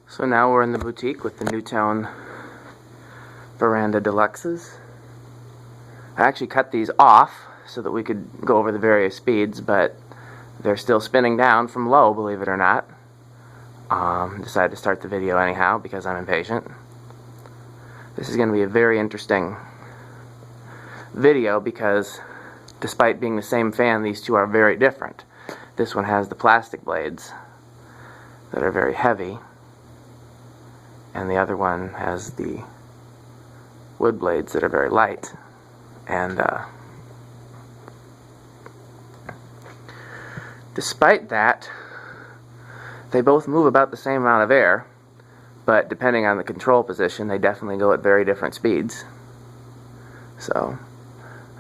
So now we're in the boutique with the Nutone Verandah Deluxes. I actually cut these off so that we could go over the various speeds, but they're still spinning down from low, believe it or not. Decided to start the video anyhow because I'm impatient. This is going to be a very interesting video because despite being the same fan, these two are very different. This one has the plastic blades that are very heavy, and the other one has the wood blades that are very light. And despite that, they both move about the same amount of air, but depending on the control position, they definitely go at very different speeds. So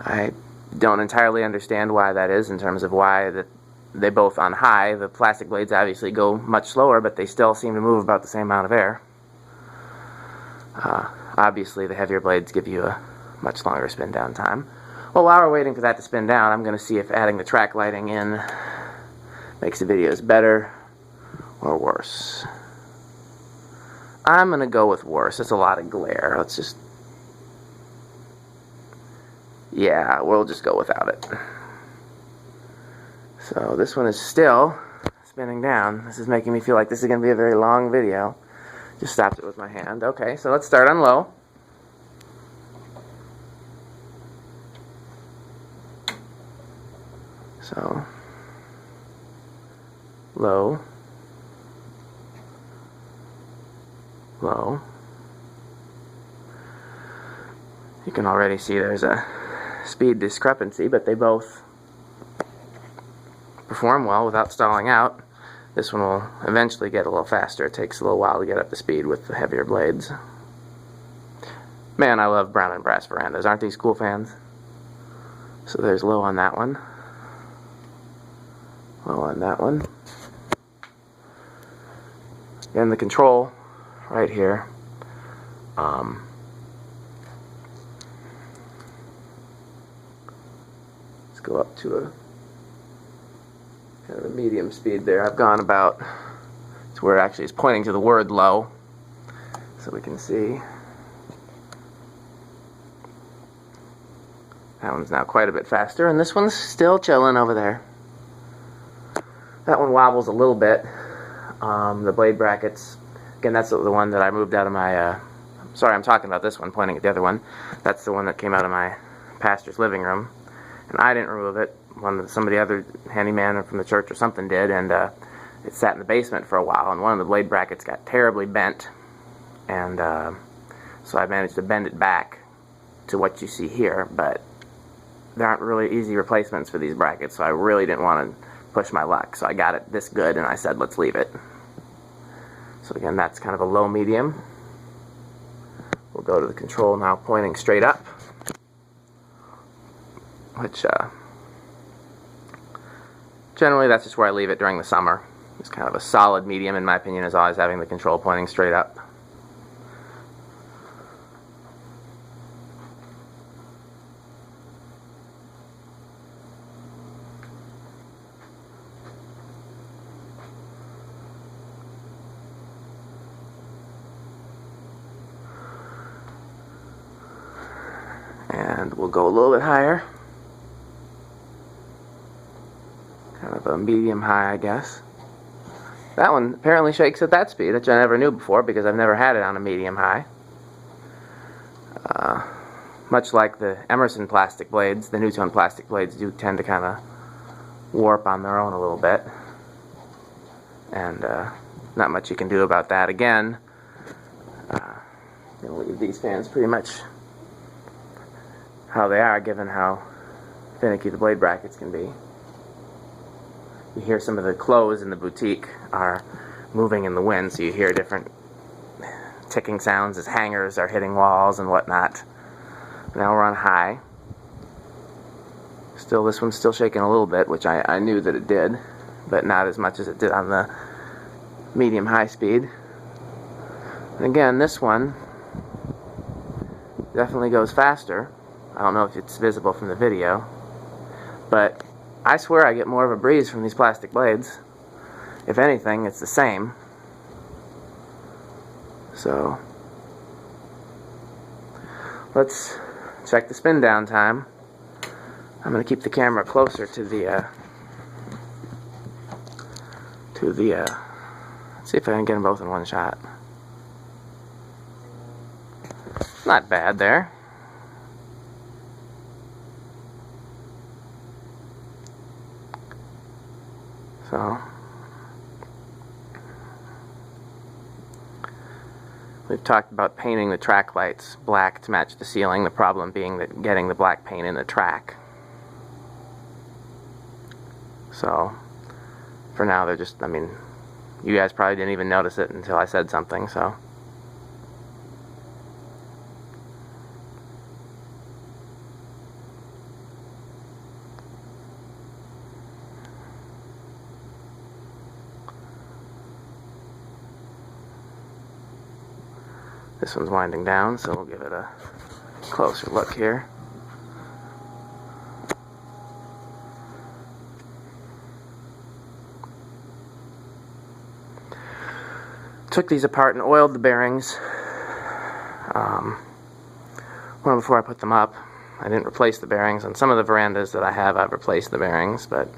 I don't entirely understand why that is, in terms of why they both on high, the plastic blades obviously go much slower, but they still seem to move about the same amount of air. Obviously the heavier blades give you a much longer spin down time. Well, while we're waiting for that to spin down, I'm going to see if adding the track lighting in makes the videos better or worse. I'm going to go with worse. It's a lot of glare. Let's just... yeah, we'll just go without it. So this one is still spinning down. This is making me feel like this is going to be a very long video. Just stopped it with my hand. Okay, so let's start on low. So, low, low. You can already see there's a speed discrepancy, but they both perform well without stalling out. This one will eventually get a little faster. It takes a little while to get up to speed with the heavier blades. Man, I love brown and brass verandas. Aren't these cool fans? So there's low on that one. Low on that one. And the control right here. Let's go up to a kind of a medium speed there. I've gone about to where it actually is pointing to the word low, so we can see. That one's now quite a bit faster, and this one's still chilling over there. That one wobbles a little bit. The blade brackets, again, that's the one that I moved out of my, sorry, I'm talking about this one, pointing at the other one. That's the one that came out of my pastor's living room, and I didn't remove it. Somebody other handyman from the church or something did, and it sat in the basement for a while, and one of the blade brackets got terribly bent, and so I managed to bend it back to what you see here, but there aren't really easy replacements for these brackets, so I really didn't want to push my luck. So I got it this good, and I said, let's leave it. So again, that's kind of a low medium. We'll go to the control now, pointing straight up, which generally that's just where I leave it during the summer. It's kind of a solid medium, in my opinion, is always having the control pointing straight up. And we'll go a little bit higher. Kind of a medium high, I guess. That one apparently shakes at that speed, which I never knew before because I've never had it on a medium high. Much like the Emerson plastic blades, the Nutone plastic blades do tend to kind of warp on their own a little bit. And not much you can do about that. Again, I'm going to leave these fans pretty much how they are, given how finicky the blade brackets can be. You hear some of the clothes in the boutique are moving in the wind, so you hear different ticking sounds as hangers are hitting walls and whatnot. Now we're on high. Still, this one's still shaking a little bit, which I knew that it did, but not as much as it did on the medium high speed. And again, this one definitely goes faster. I don't know if it's visible from the video, but I swear I get more of a breeze from these plastic blades. If anything, it's the same. So let's check the spin down time. I'm going to keep the camera closer to the see if I can get them both in one shot. Not bad there. So we've talked about painting the track lights black to match the ceiling, the problem being that getting the black paint in the track. So for now they're just, I mean, you guys probably didn't even notice it until I said something, so. This one's winding down, so we'll give it a closer look here. Took these apart and oiled the bearings. Well, before I put them up, I didn't replace the bearings. On some of the verandas that I have, I've replaced the bearings, but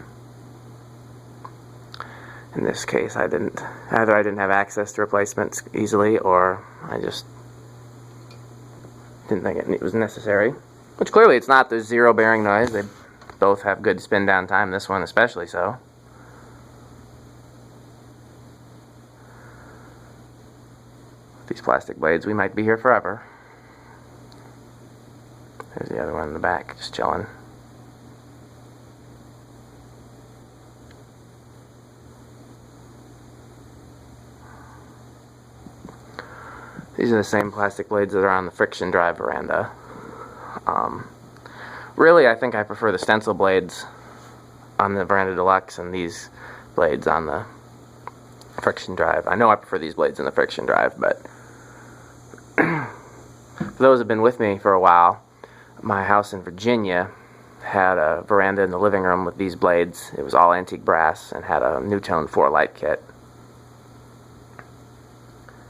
in this case, I didn't. Either I didn't have access to replacements easily, or I just didn't think it was necessary. Which clearly it's not. There's zero bearing noise. They both have good spin down time, this one especially so. These plastic blades, we might be here forever. There's the other one in the back, just chilling. These are the same plastic blades that are on the friction drive veranda. Really, I think I prefer the stencil blades on the Verandah Deluxe and these blades on the friction drive. I know I prefer these blades in the friction drive, but for those who have been with me for a while, my house in Virginia had a veranda in the living room with these blades. It was all antique brass and had a Nutone 4 light kit.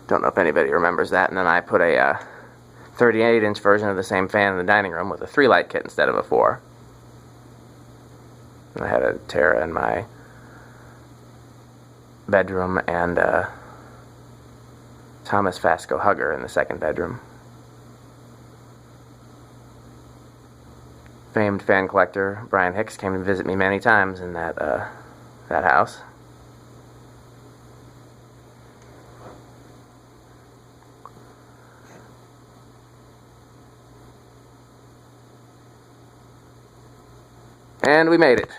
Don't know if anybody remembers that. And then I put a 38-inch version of the same fan in the dining room with a 3 light kit instead of a 4. And I had a Terra in my bedroom and a Thomas Fasco Hugger in the second bedroom. Famed fan collector Brian Hicks came to visit me many times in that house. And we made it.